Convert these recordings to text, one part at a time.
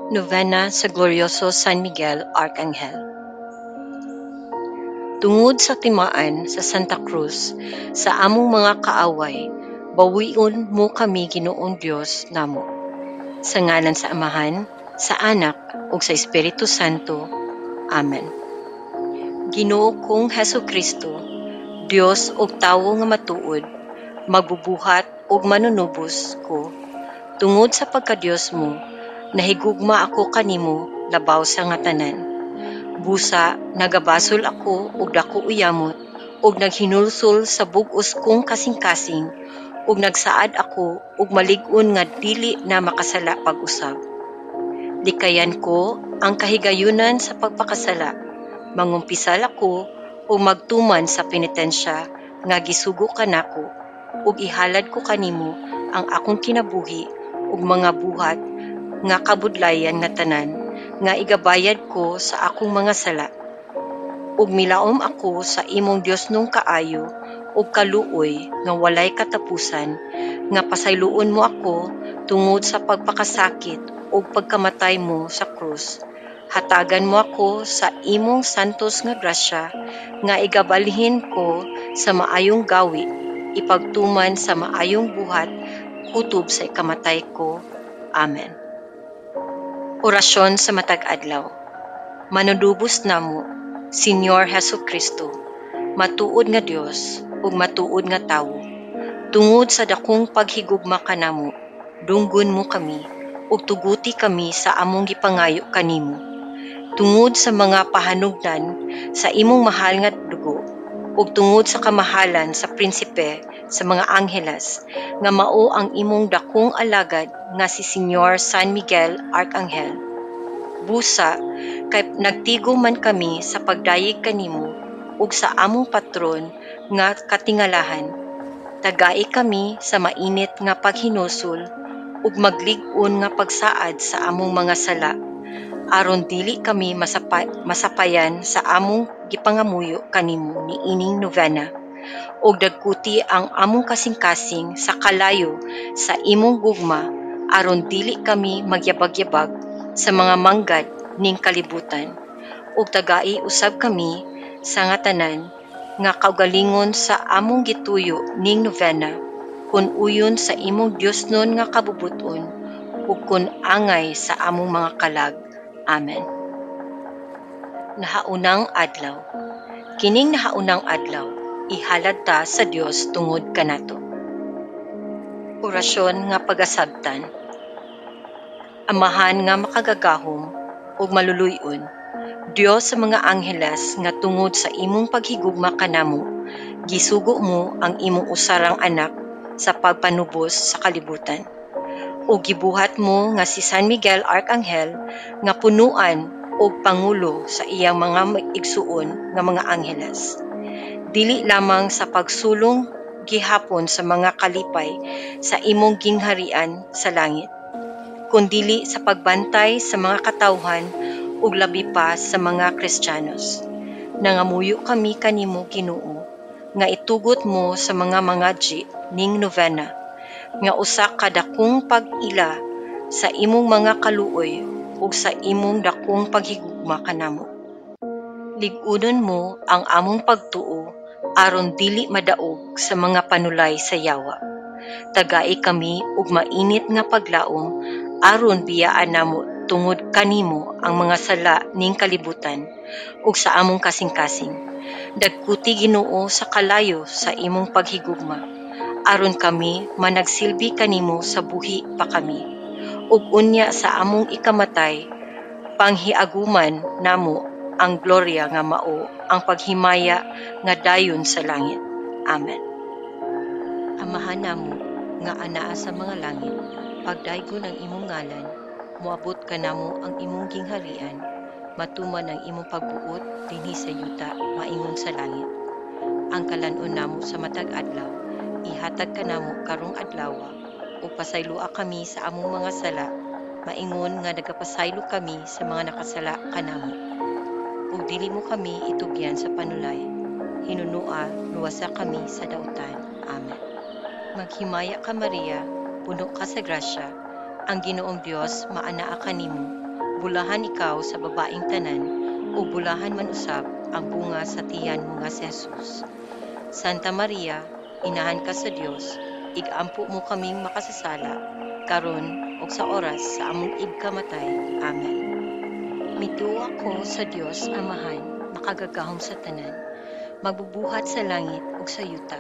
Novena sa Glorioso San Miguel Arcangel. Tungod sa timaan sa Santa Cruz, sa among mga kaaway, bawion mo kami Ginoong Dios namo. Sa ngalan sa Amahan, sa Anak, ug sa Espiritu Santo. Amen. Ginoo kong Hesukristo, Dios ug tawo nga matuod, magbubuhat ug manunubos ko. Tungod sa pagka-Dios mo, nahigugma ako kanimo labaw sa nga tanan. Busa, nagabasol ako ug dako uyamot, ug naghinulsol sa bug-os kong kasing-kasing, ug nagsaad ako ug malig-on nga dili na makasala pag-usab. Likayan ko ang kahigayunan sa pagpakasala. Mangumpisal ako ug magtuman sa penitensya nga gisugo kanako, ug ihalad ko kanimo ang akong kinabuhi ug mga buhat nga kabudlayan nga tanan nga igabayad ko sa akong mga sala. Ug milaom ako sa imong Dios nung kaayo ug kaluoy nga walay katapusan, nga pasayloon mo ako tungod sa pagpakasakit ug pagkamatay mo sa krus. Hatagan mo ako sa imong santos nga grasya, nga igabalhin ko sa maayong gawi, ipagtuman sa maayong buhat kutob sa ikamatay ko. Amen. Orasyon sa matag adlaw. Manudubos namo, Senyor Hesukristo, matuod nga Dios ug matuod nga tawo. Tungod sa dakong paghigugma kanamo, dunggon mo kami ug tuguti kami sa among gipangayo kanimo. Tungod sa mga pahanugdan sa imong mahal nga dugo, ug tungod sa kamahalan sa prinsipe sa mga angheles, nga mao ang imong dakong alagad nga si Senyor San Miguel Arcangel. Busa, kay nagtigo man kami sa pagdayeg kanimo ug sa among patron nga katingalahan, tagai kami sa mainit nga paghinusol ug maglig-on nga pagsaad sa among mga sala, aron dili kami masapayan sa among gipangamuyo kanimo niining novena, ug dagkuti ang among kasing-kasing sa kalayo sa imong gugma, aron dili kami magyabag-yabag sa mga manggad ning kalibutan, ug tagai usab kami sa nga tanan nga kaugalingon sa among gituyo ning novena, kun uyon sa imong Diosnon nga kabubuton ug kun angay sa among mga kalag. Amen. Nahaunang adlaw. Kining nahaunang adlaw, ihalad ta sa Dios tungod kanato. Orasyon nga pagasabtan. Amahan nga makagagahom ug maluluy-on, Dios sa mga angheles nga tungod sa imong paghigugma kanamo, gisugo mo ang imong usarang anak sa pagpanubos sa kalibutan. Ug gibuhat mo nga si San Miguel Arcangel nga punuan og pangulo sa iyang mga igsuon nga mga angheles. Dili lamang sa pagsulong gihapon sa mga kalipay sa imong gingharian sa langit, kundili sa pagbantay sa mga katawhan ug labi pa sa mga Kristiyanos. Nangamuyo kami kanimo Ginoo nga itugot mo sa mga mangadji ning novena, nga usa ka dakong pag-ila sa imong mga kaluoy ug sa imong dakong paghigugma kanamo. Lig-unon mo ang among pagtuo aron dili madaog sa mga panulay sa yawa. Tagai kami ug mainit nga paglaom aron biyaan namo tungod kanimo ang mga sala ning kalibutan ug sa among kasing-kasing. Dagkuti Ginoo sa kalayo sa imong paghigugma, aron kami managsilbi kanimo sa buhi pa kami, ug unya sa among ikamatay, panghiaguman namo ang gloria nga mao ang paghimaya nga dayon sa langit. Amen. Amahan namo nga anaa sa mga langit, pagdaygon ang imong ngalan, moabot kanamo ang imong gingharian, matuman ang imong pagbuot dinhi sa yuta maingon sa langit. Ang kalan-on namo sa matag adlaw, ihatag kanamo karong adlawa, ug pasaylua kami sa among mga sala, maingon nga nagapasaylo kami sa mga nakasala kanamo. Ug dili mo kami itugyan sa panulay, hinunua luwasa kami sa dautan. Amen. Maghimaya ka Maria, puno ka sa grasya, ang Ginoong Dios maanaa kanimo. Bulahan ikaw sa babaing tanan, o bulahan man usab ang bunga sa tiyan mo nga si Jesus. Santa Maria, inahan ka sa Dios, igampo mo kaming makasasala, karon ug sa oras sa among igkamatay. Amen. Mituo ako sa Dios Amahan, makagagahom sa tanan, magbubuhat sa langit ug sa yuta.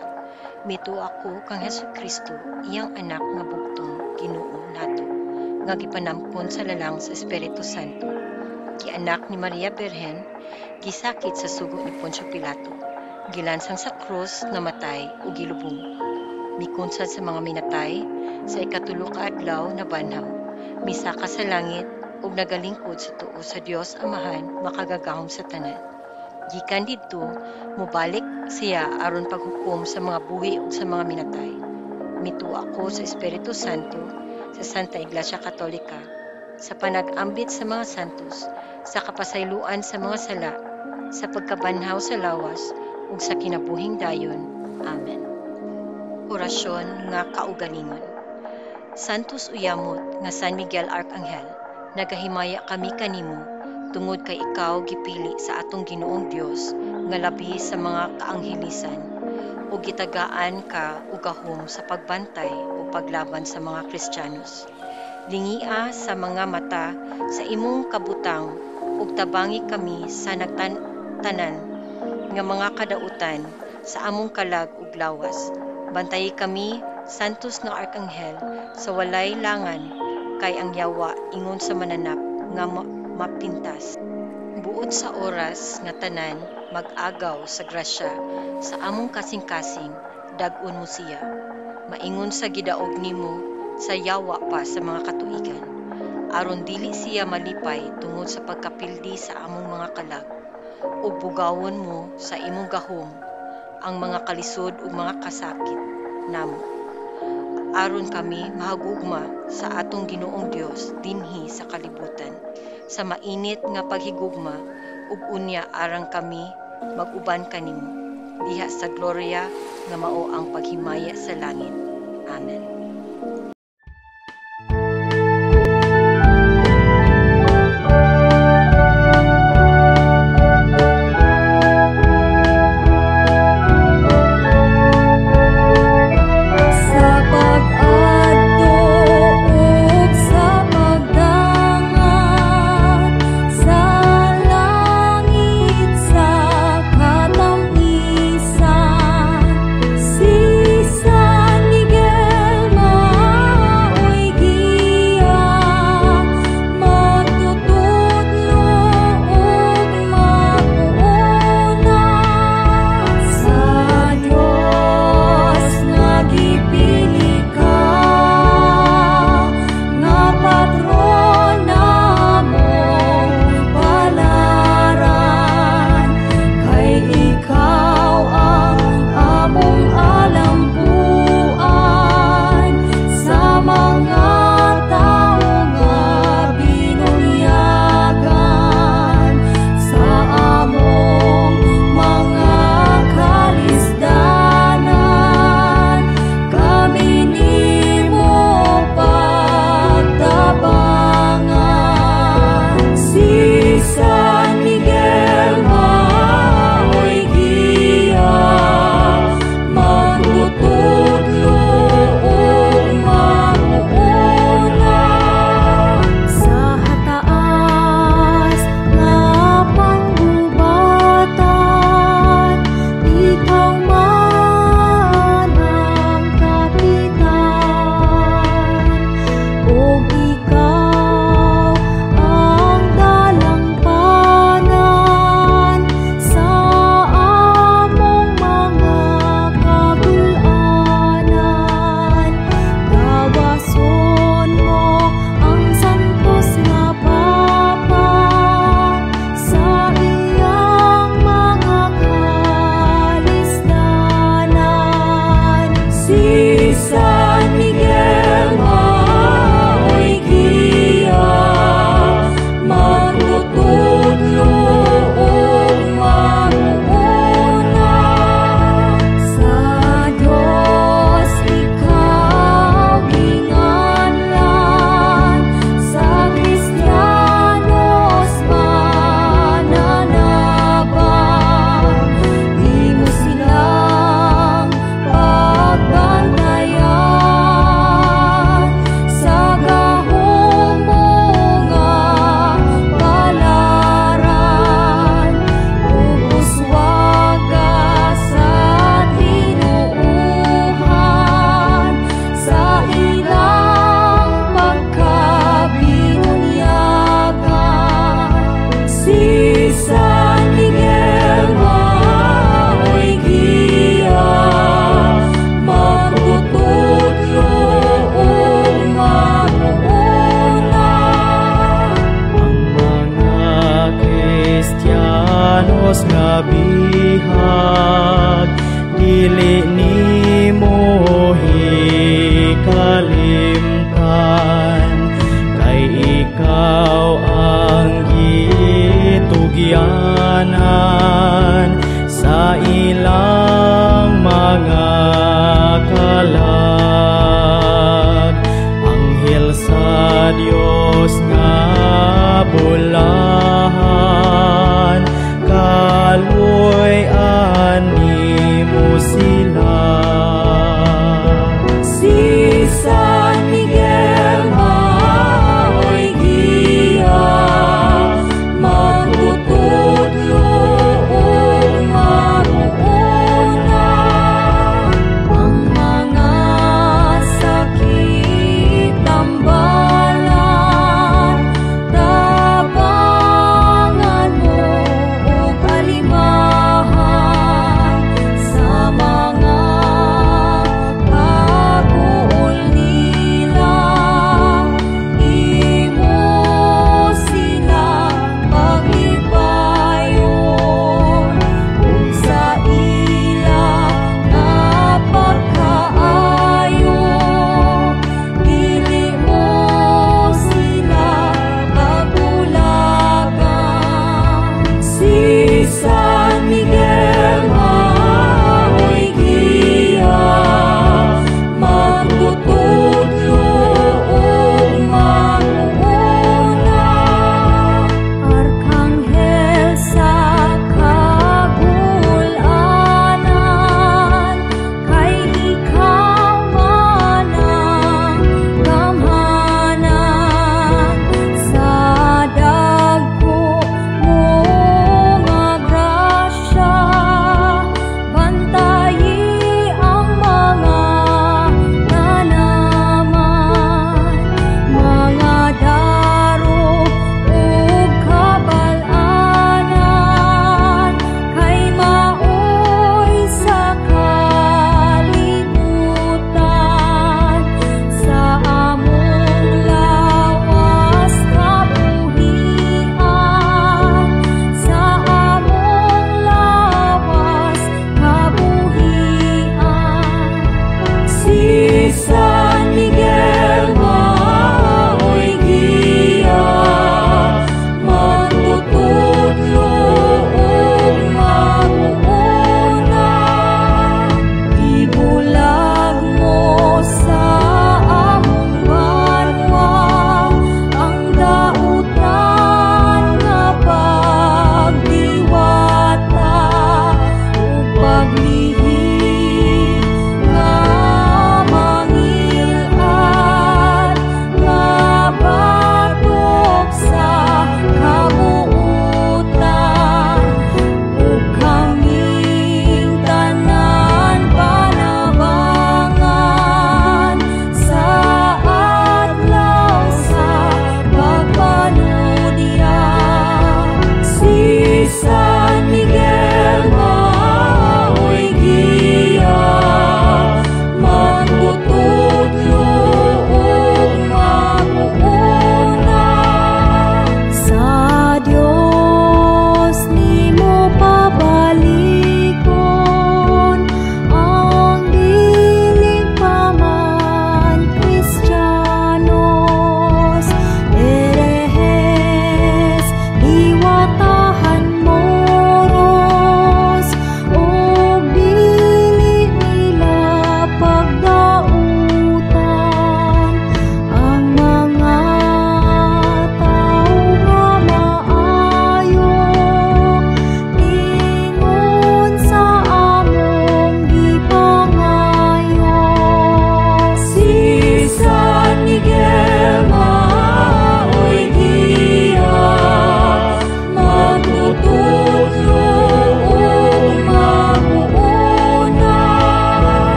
Mituo ako kang Hesukristo, iyang anak nga bugtong Ginoo nato, nga gipanampon sa lalang sa Espiritu Santo. Gianak ni Maria Birhen, gisakit sa sugo ni Poncio Pilato, gilansang sa krus, namatay ug gilubong. Mikunsad sa mga minatay, sa ikatulo ka adlaw na banhaw, misaka sa langit ug nagalingkod sa tuo sa Dios Amahan, makagagahom sa tanan. Gikan didto, mobalik siya aron paghukom sa mga buhi ug sa mga minatay. Mituo ako sa Espiritu Santo, sa Santa Iglesia Katolika, sa panag-ambit sa mga santos, sa kapasayloan sa mga sala, sa pagkabanhaw sa lawas ug sa kinabuhing dayon. Amen. Orasyon nga kaugalingon. Santos uyamot nga San Miguel Arcangel, nagahimaya kami kanimo tungod kay ikaw gipili sa atong Ginoong Dios nga labi sa mga kaanghelisan, ug gitagaan ka ug gahom sa pagbantay o paglaban sa mga Kristiyanos. Lingia sa mga mata sa imong kabutang ug tabangi kami sa nagtanan nga mga kadautan sa among kalag ug lawas. Bantayi kami, Santos nga Arkanghel, sa walay langan kay ang yawa ingon sa mananap nga mapintas. Buod sa oras nga tanan mag-agaw sa grasya sa among kasing-kasing, dag-on mo siya. Maingon sa gidaog nimo sa yawa pa sa mga katuigan, aron dili siya malipay tungod sa pagkapildi sa among mga kalag, ug bugawon mo sa imong gahom ang mga kalisod ug mga kasakit namo, aron kami mahagugma sa atong Ginoong Dios dinhi sa kalibutan, sa mainit nga paghigugma, ug unya arang kami mag-uban kanimo diha sa gloria nga mao ang paghimaya sa langit. Amen. Si San Miguel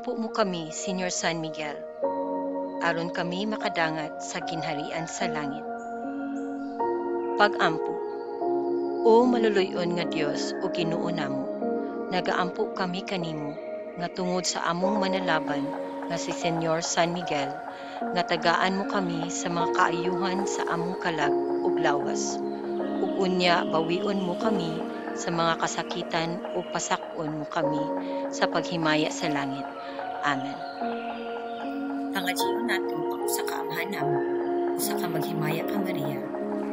Igampo mo kami, Señor San Miguel, aron kami makadangat sa ginharian sa langit. Pag-ampo. O maluluyon nga Dios o Ginoo namo, nagaampo kami kanimo nga tungod sa among manalaban nga si Señor San Miguel, nga tagaan mo kami sa mga kaayuhan sa among kalag ug lawas. Ug unya bawion mo kami sa mga kasakitan o pasakon mo kami sa paghimaya sa langit. Amen. Pangadyo nato ang usa ka amahan namo, usa ka maghimaya ka Maria,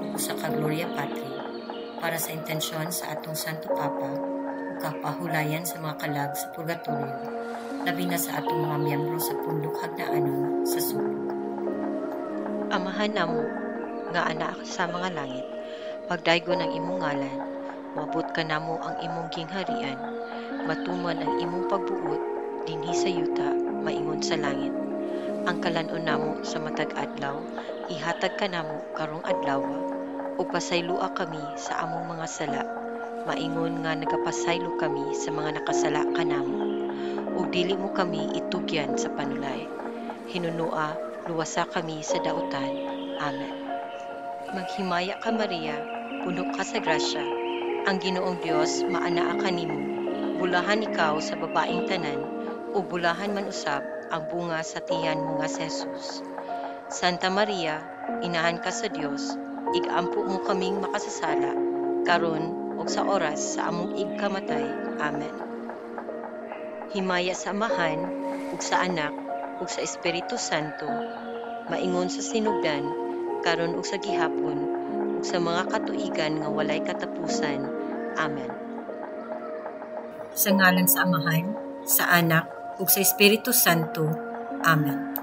ug usa ka Gloria Patri, para sa intensyon sa atong Santo Papa ug kapahulayan sa mga kalag sa purgatorio, labi na sa atong mga miyembro sa pundok hagnaanon sa sulod. Amahan namo nga anak sa mga langit, pagdaygon ang imong ngalan, maabot ka namo ang imong gingharian, matuman ang imong pagbuot dinhi sa yuta maingon sa langit. Ang kalanon namo sa matag adlaw, ihatag ka namo karong adlaw, ug pasaylua kami sa among mga sala, maingon nga nagapasaylo kami sa mga nakasala kanamo, ug dili mo kami itugyan sa panulay. Hinunua, luwasa kami sa dautan. Amen. Maghimaya ka Maria, puno ka sa grasya, ang Ginoong Dios maanaa kanimo, bulahan ikaw sa babaeng tanan, ug bulahan man usab ang bunga sa tiyan mo nga si Jesus. Santa Maria, inahan ka sa Dios, igampo mo kaming makasasala, karon ug sa oras sa among igkamatay. Amen. Himaya sa Amahan, ug sa Anak, ug sa Espiritu Santo, maingon sa sinugdan, karon ug sa gihapon, ug sa mga katuigan nga walay katapusan. Amen. Sa ngalan sa Amahan, sa Anak, ug sa Espiritu Santo. Amen.